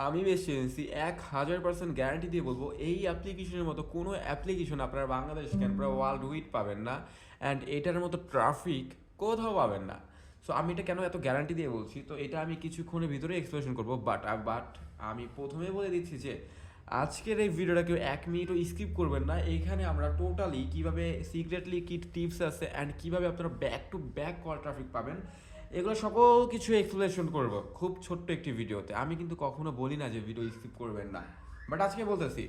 আমি বেশি agency 1000% guarantee দিয়ে বলবো এই অ্যাপ্লিকেশনের মতো কোনো অ্যাপ্লিকেশন আপনারা বাংলাদেশ কেন পুরো ওয়ার্ল্ড উইড পাবেন না, অ্যান্ড এটার মতো ট্রাফিক কোথাও পাবেন না। সো আমি এটা কেন এত গ্যারান্টি দিয়ে বলছি, তো এটা আমি কিছুক্ষণের ভিতরে এক্সপ্লেনেশন করবো, বাট আমি প্রথমে বলে দিচ্ছি যে আজকের এই ভিডিওটা কেউ 1 মিনিটও স্কিপ করবেন না। এইখানে আমরা টোটালি কীভাবে সিক্রেটলি কী টিপস আছে অ্যান্ড কীভাবে আপনারা back to back call traffic পাবেন এগুলো সকল কিছু এক্সপ্লেনেশন করব খুব ছোট্ট একটি ভিডিওতে। আমি কিন্তু কখনো বলি না যে ভিডিও স্কিপ করবেন না, বাট আজকে বলতেছি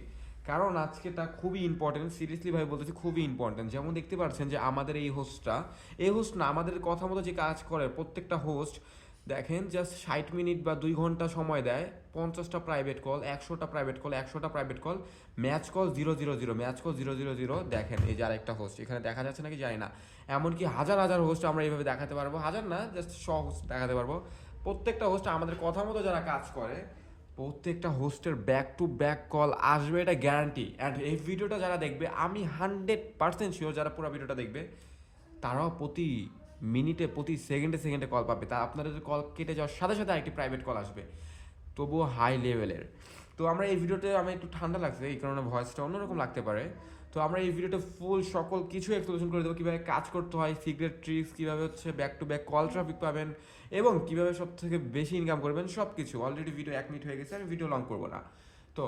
কারণ আজকেটা খুবই ইম্পর্টেন্ট। সিরিয়াসলি ভাই বলতেছি খুবই ইম্পর্টেন্ট। যেমন দেখতে পাচ্ছেন যে আমাদের এই হোস্টটা, এই হোস্ট না, আমাদের কথা মতো যে কাজ করে প্রত্যেকটা হোস্ট দেখেন জাস্ট 60 মিনিট বা 2 ঘন্টা সময় দেয়, 50টা প্রাইভেট কল, 100টা প্রাইভেট কল, 100টা private call, match call 000, match call 000। দেখেন এই যে আরেকটা হোস্ট এখানে দেখা যাচ্ছে নাকি জানি না, এমনকি হাজার হাজার হোস্ট আমরা এইভাবে দেখাতে পারবো, হাজার না জাস্ট 100 হোস্ট দেখাতে পারবো। প্রত্যেকটা হোস্ট আমাদের কথা মতো যারা কাজ করে প্রত্যেকটা হোস্টের ব্যাক টু ব্যাক কল আসবে, এটা গ্যারান্টি। অ্যান্ড এই ভিডিওটা যারা দেখবে আমি 100% শিওর যারা পুরো ভিডিওটা দেখবে তারাও প্রতি মিনিটে প্রতি সেকেন্ডে সেকেন্ডে কল পাবে। তা আপনাদের কল কেটে যাওয়ার সাথে সাথে আরেকটি প্রাইভেট কল আসবে, তবুও হাই লেভেলের। তো আমরা এই ভিডিওতে আমি একটু ঠান্ডা লাগছে এই কারণে ভয়েসটা অন্যরকম লাগতে পারে। তো আমরা এই ভিডিওতে ফুল সকল কিছু এক্সপ্লেনেশন করে দেবো, কীভাবে কাজ করতে হয়, সিক্রেট ট্রিক্স, কীভাবে হচ্ছে back to back call traffic পাবেন এবং কীভাবে সব থেকে বেশি ইনকাম করবেন, সব কিছু। অলরেডি ভিডিও 1 মিনিট হয়ে গেছে, আমি ভিডিও লং করবো না। তো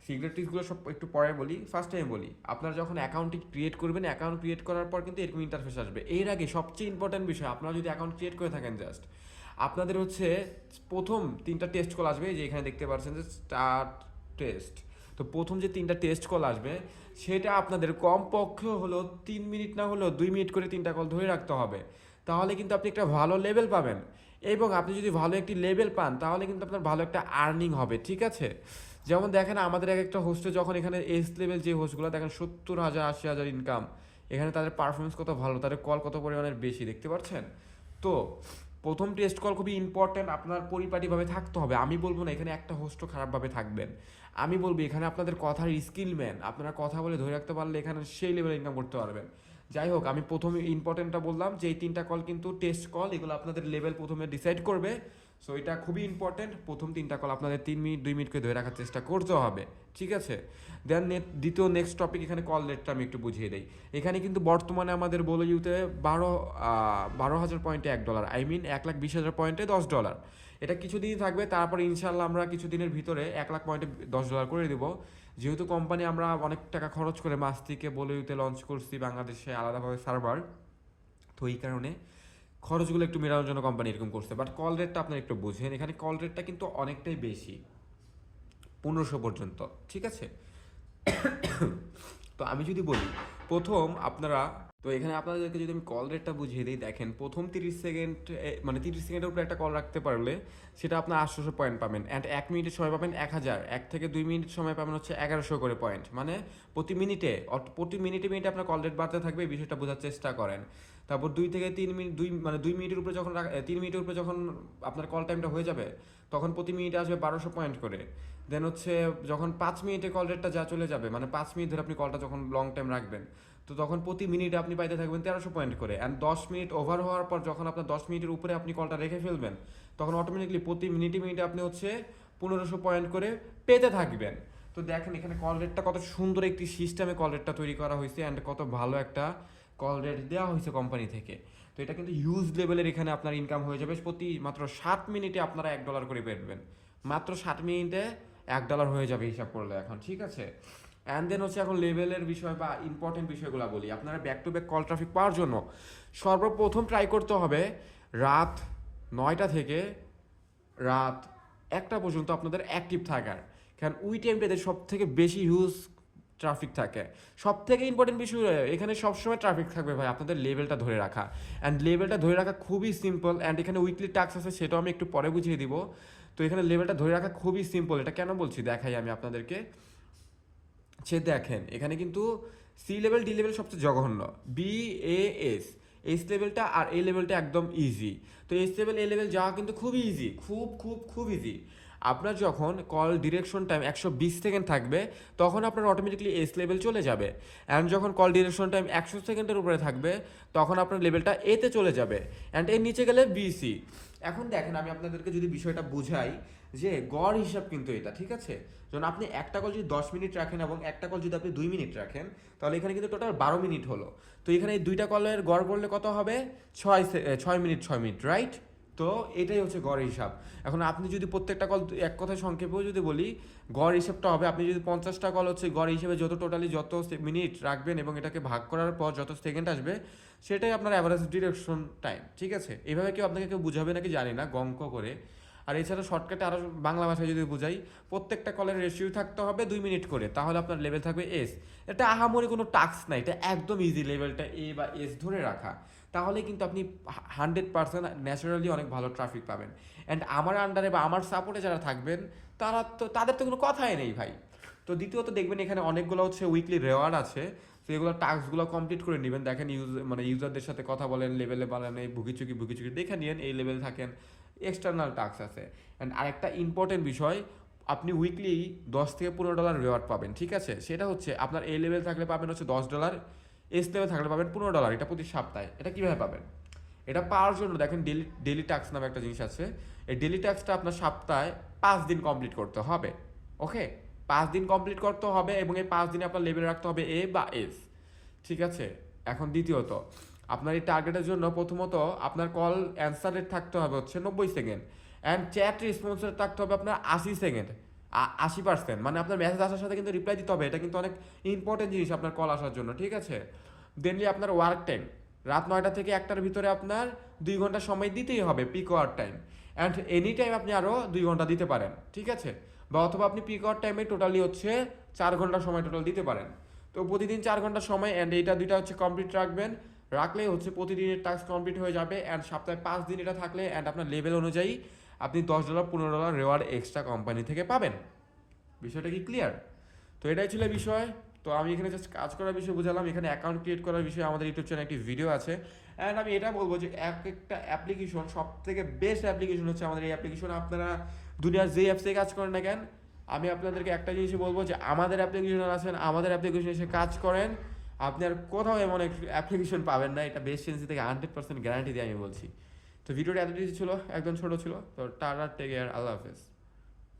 সিক্রেট ট্রিক্সগুলো সব একটু পরে বলি, ফার্স্ট টাইম বলি। আপনারা যখন অ্যাকাউন্টটি ক্রিয়েট করবেন, অ্যাকাউন্ট ক্রিয়েট করার পর কিন্তু এরকম ইন্টারফেস আসবে। এর আগে সবচেয়ে ইম্পর্ট্যান্ট বিষয়, আপনারা যদি অ্যাকাউন্ট ক্রিয়েট করে থাকেন জাস্ট আপনাদের হচ্ছে প্রথম 3টা টেস্ট কল আসবে, যে এখানে দেখতে পাচ্ছেন যে স্টার্ট টেস্ট। তো প্রথম যে 3টা টেস্ট কল আসবে সেটা আপনাদের কমপক্ষে হলো 3 মিনিট না হলেও 2 মিনিট করে 3টা কল ধরে রাখতে হবে, তাহলে কিন্তু আপনি একটা ভালো লেভেল পাবেন। এবং আপনি যদি ভালো একটি লেভেল পান তাহলে কিন্তু আপনার ভালো একটা আর্নিং হবে, ঠিক আছে। যেমন দেখেন আমাদের এক একটা হোস্টে যখন এখানে এস লেভেল যে হোস্টগুলো দেখেন 70,000 80,000 ইনকাম, এখানে তাদের পারফরমেন্স কত ভালো, তাদের কল কত পরিমাণের বেশি, দেখতে পাচ্ছেন। তো প্রথম টেস্ট কল খুবই ইম্পর্ট্যান্ট, আপনার পরিপাটিভাবে থাকতে হবে। আমি বলবো না এখানে একটা হোস্টও খারাপভাবে থাকবেন, আমি বলবো এখানে আপনাদের কথার স্কিল ম্যান, আপনারা কথা বলে ধরে রাখতে পারলে এখানে সেই লেভেলে ইনকাম করতে পারবেন। যাই হোক, আমি প্রথমে ইম্পর্টেন্টটা বললাম যে এই 3টা কল কিন্তু টেস্ট কল, এগুলো আপনাদের লেভেল প্রথমে ডিসাইড করবে। সো এটা খুবই ইম্পর্টেন্ট, প্রথম 3টা কল আপনাদের 3 মিনিট 2 মিনিট করে ধরে রাখার চেষ্টা করতে হবে, ঠিক আছে। দেন দ্বিতীয় নেক্সট টপিক, এখানে কল রেটটা আমি একটু বুঝিয়ে দিই। এখানে কিন্তু বর্তমানে আমাদের বলে ইউতে 12,000 পয়েন্টে $1, আই মিন 1,20,000 পয়েন্টে $10। এটা কিছুদিনই থাকবে, তারপর ইনশাল্লাহ আমরা কিছুদিনের ভিতরে 1,00,000 পয়েন্টে $10 করে দেবো। যেহেতু কোম্পানি আমরা অনেক টাকা খরচ করে মাস থেকে বলে ইউতে লঞ্চ করছি বাংলাদেশে আলাদাভাবে সার্ভার, তো এই কারণে খরচগুলো একটু মেটানোর জন্য কোম্পানি এরকম করছে। বাট কল রেটটা আপনারা একটু বুঝেন, এখানে কল রেটটা কিন্তু অনেকটাই বেশি, 1500 পর্যন্ত, ঠিক আছে। তো আমি যদি বলি প্রথম আপনারা, তো এখানে আপনাদেরকে যদি আমি কল রেটটা বুঝিয়ে দিই, দেখেন প্রথম 30 সেকেন্ড, মানে 30 সেকেন্ডের উপরে একটা কল রাখতে পারলে সেটা আপনার 800 পয়েন্ট পাবেন। অ্যান্ড 1 মিনিটের সময় পাবেন 1,000, 1 থেকে 2 মিনিট সময় পাবেন হচ্ছে 1100 করে পয়েন্ট। মানে প্রতি মিনিটে মিনিটে আপনার কল রেট বাড়তে থাকবে, এই বিষয়টা বোঝার চেষ্টা করেন। তারপর 2 থেকে 3 মিনিট, মানে 2 মিনিটের উপরে যখন 3 মিনিটের উপরে যখন আপনার কল টাইমটা হয়ে যাবে তখন প্রতি মিনিটে আসবে 1200 পয়েন্ট করে। দেন হচ্ছে যখন 5 মিনিটে কল রেটটা যা চলে যাবে, মানে 5 মিনিট ধরে আপনি কলটা যখন লং টাইম রাখবেন, তো তখন প্রতি মিনিটে আপনি পাইতে থাকবেন 1300 পয়েন্ট করে। অ্যান্ড 10 মিনিট ওভার হওয়ার পর যখন আপনার 10 মিনিটের উপরে আপনি কলটা রেখে ফেলবেন তখন অটোমেটিকলি প্রতি মিনিটে মিনিটে আপনি হচ্ছে 1500 পয়েন্ট করে পেতে থাকবেন। তো দেখেন এখানে কল রেটটা কত সুন্দর একটি সিস্টেমে কল রেটটা তৈরি করা হয়েছে, অ্যান্ড কত ভালো একটা কল রেট দেওয়া হয়েছে কোম্পানি থেকে। তো এটা কিন্তু হিউজ লেভেলের এখানে আপনার ইনকাম হয়ে যাবে, প্রতি মাত্র 7 মিনিটে আপনারা $1 করে পেবেন। মাত্র 7 মিনিটে $1 হয়ে যাবে হিসাব করলে এখন, ঠিক আছে। অ্যান্ড দেন হচ্ছে এখন লেভেলের বিষয় বা ইম্পর্টেন্ট বিষয়গুলো বলি। আপনারা back to back call traffic পাওয়ার জন্য সর্বপ্রথম ট্রাই করতে হবে রাত 9টা থেকে রাত 1টা পর্যন্ত আপনাদের অ্যাক্টিভ থাকার, কারণ ওই টাইমটাতে সব থেকে বেশি হিউজ ট্রাফিক থাকে। সব থেকে ইম্পর্টেন্ট বিষয় এখানে সবসময় ট্রাফিক থাকবে ভাই, আপনাদের লেভেলটা ধরে রাখা। অ্যান্ড লেভেলটা ধরে রাখা খুবই সিম্পল, অ্যান্ড এখানে উইকলি টাস্ক আছে সেটাও আমি একটু পরে বুঝিয়ে দিব। তো এখানে লেভেলটা ধরে রাখা খুবই সিম্পল, এটা কেন বলছি দেখাই আমি আপনাদেরকে। দেখেন এখানে কিন্তু সি লেভেল ডি লেভেল সবচেয়ে জঘন্য, বি এ এস, এস লেভেলটা আর এ লেভেলটা একদম ইজি। তো এস লেভেল এ লেভেল যাওয়া কিন্তু খুবই ইজি, খুব খুব খুব ইজি। আপনার যখন কল ডিরেকশন টাইম 120 সেকেন্ড থাকবে তখন আপনার অটোমেটিকলি এস লেভেল চলে যাবে, অ্যান্ড যখন কল ডিরেকশন টাইম 100 সেকেন্ডের উপরে থাকবে তখন আপনার লেভেলটা এতে চলে যাবে, অ্যান্ড এর নিচে গেলে বিসি। এখন দেখেন আমি আপনাদেরকে যদি বিষয়টা বুঝাই যে গড় হিসাব কিন্তু এটা, ঠিক আছে? যখন আপনি একটা কল যদি 10 মিনিট রাখেন এবং একটা কল যদি আপনি 2 মিনিট রাখেন, তাহলে এখানে কিন্তু টোটাল 12 মিনিট হলো। তো এখানে এই দুইটা কলের গড় করলে কত হবে? 6 মিনিট 6 মিনিট, রাইট? তো এটাই হচ্ছে গড় হিসাব। এখন আপনি যদি প্রত্যেকটা কল এক কথায় সংক্ষেপেও যদি বলি, গড় হিসাবটা হবে আপনি যদি 50টা কল হচ্ছে গড় হিসেবে যত মিনিট রাখবেন এবং এটাকে ভাগ করার পর যত সেকেন্ড আসবে সেটাই আপনার অ্যাভারেজ ডিরেকশন টাইম, ঠিক আছে? এইভাবে আপনাকে কেউ বুঝাবে নাকি জানি না গঙ্ক করে। আর এছাড়া শর্টকাটে আরও বাংলা ভাষায় যদি বুঝাই, প্রত্যেকটা কলের রেশিও থাকতে হবে 2 মিনিট করে, তাহলে আপনার লেভেল থাকবে এস। এটা আহামরি কোনো টাস্ক না, এটা একদম ইজি লেভেলটা এ বা এস ধরে রাখা, তাহলে কিন্তু আপনি 100% ন্যাচারালি অনেক ভালো ট্রাফিক পাবেন। অ্যান্ড আমার আন্ডারে বা আমার সাপোর্টে যারা থাকবেন তাদের তো কোনো কথাই নেই ভাই। তো দ্বিতীয়ত দেখবেন এখানে অনেকগুলো হচ্ছে উইকলি রেওয়ার্ড আছে, তো এগুলো টাস্কগুলো কমপ্লিট করে নেবেন। দেখেন ইউজারদের সাথে কথা বলেন, লেভেলে বানান, এই ভুগিচুকি দেখে নিন এই লেভেল থাকেন, এক্সটার্নাল টাস্ক আছে। অ্যান্ড আরেকটা ইম্পর্টেন্ট বিষয়, আপনি উইকলি $10 থেকে $15 রেওয়ার্ড পাবেন, ঠিক আছে? সেটা হচ্ছে আপনার এই লেভেল থাকলে পাবেন হচ্ছে $10, এস লেভেল থাকলে পাবেন $15, এটা প্রতি সপ্তাহে। এটা কীভাবে পাবেন? এটা পাওয়ার জন্য দেখেন ডেলি টাস্ক নামে একটা জিনিস আছে। এই ডেলি টাস্কটা আপনার সপ্তাহে 5 দিন কমপ্লিট করতে হবে, ওকে? 5 দিন কমপ্লিট করতে হবে এবং এই 5 দিনে আপনার লেভেল রাখতে হবে এ বা এস, ঠিক আছে? এখন দ্বিতীয়ত, আপনার এই টার্গেটের জন্য প্রথমত আপনার কল অ্যান্সার রেট থাকতে হবে হচ্ছে 90 second, and chat response rate থাকতে হবে আপনার 80 সেকেন্ড, 80%। মানে আপনার মেসেজ আসার সাথে কিন্তু রিপ্লাই দিতে হবে, এটা কিন্তু অনেক ইম্পর্টেন্ট জিনিস আপনার কল আসার জন্য, ঠিক আছে? দেনলি আপনার ওয়ার্ক টাইম রাত 9টা থেকে 1টার ভিতরে আপনার 2 ঘন্টা সময় দিতেই হবে, peak hour time. And any time আপনি আরও 2 ঘন্টা দিতে পারেন, ঠিক আছে? বা অথবা আপনি পিক ওয়ার টাইমে টোটালি হচ্ছে 4 ঘন্টা সময় টোটাল দিতে পারেন। তো প্রতিদিন 4 ঘন্টা সময়, অ্যান্ড এইটা দুইটা হচ্ছে কমপ্লিট রাখবেন, রাখলে হচ্ছে প্রতিদিনের টাস্ক কমপ্লিট হয়ে যাবে। অ্যান্ড সপ্তাহে 5 দিন এটা থাকলে অ্যান্ড আপনার লেভেল অনুযায়ী আপনি $10 $15 রেওয়ার্ড এক্সট্রা কোম্পানি থেকে পাবেন। বিষয়টা কি ক্লিয়ার? তো এটাই ছিল বিষয়। তো আমি এখানে জাস্ট কাজ করার বিষয় বুঝালাম, এখানে অ্যাকাউন্ট ক্রিয়েট করার বিষয়ে আমাদের ইউটিউব চ্যানেলে একটি ভিডিও আছে। অ্যান্ড আমি এটা বলবো যে একটা অ্যাপ্লিকেশন, সব থেকে বেস্ট অ্যাপ্লিকেশন হচ্ছে আমাদের এই অ্যাপ্লিকেশন। আপনারা দুনিয়ার যে অ্যাপসে কাজ করেন না কেন, আমি আপনাদেরকে একটা জিনিসই বলবো যে আমাদের অ্যাপ্লিকেশন আছেন, আমাদের অ্যাপ্লিকেশন এসে কাজ করেন, আপনি আর কোথাও এমন অ্যাপ্লিকেশন পাবেন না, এটা বেস্ট সেন্সি থেকে 100% গ্যারান্টি দিয়ে আমি বলছি। তো ভিডিওটা এতটুকু ছিল, একদম ছোটো ছিল। তো টাটা, টেক কেয়ার, আল্লাহ হাফেজ।